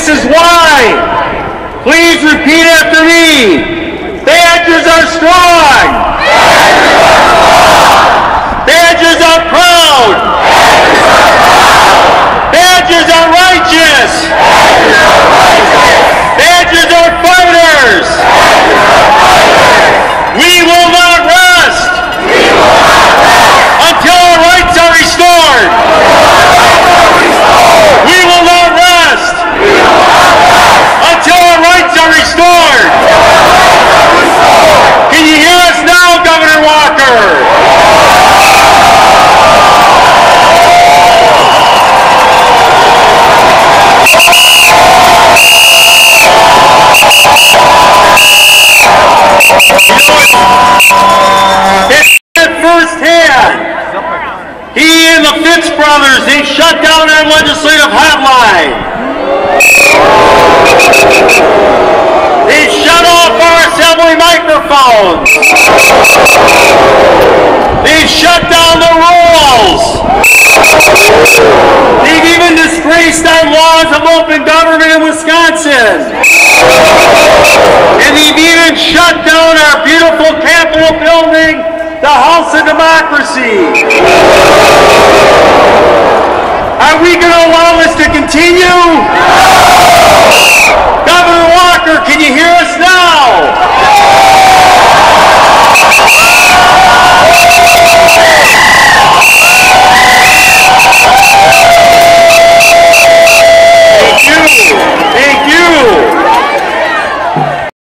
This is why. Please repeat after me. Badgers are strong. Badgers are proud. Badgers are righteous. Badgers are fighters. We will not rest until our rights are restored. We will not rest until our rights are restored. Can you hear us now, Governor Walker? It's firsthand. He and the Fitz brothers, they shut down our legislative hotline. They shut off our assembly microphones. They shut down the rules. They've even disgraced our laws of open government in Wisconsin. And they've even shut down our beautiful Capitol building, the House of Democracy.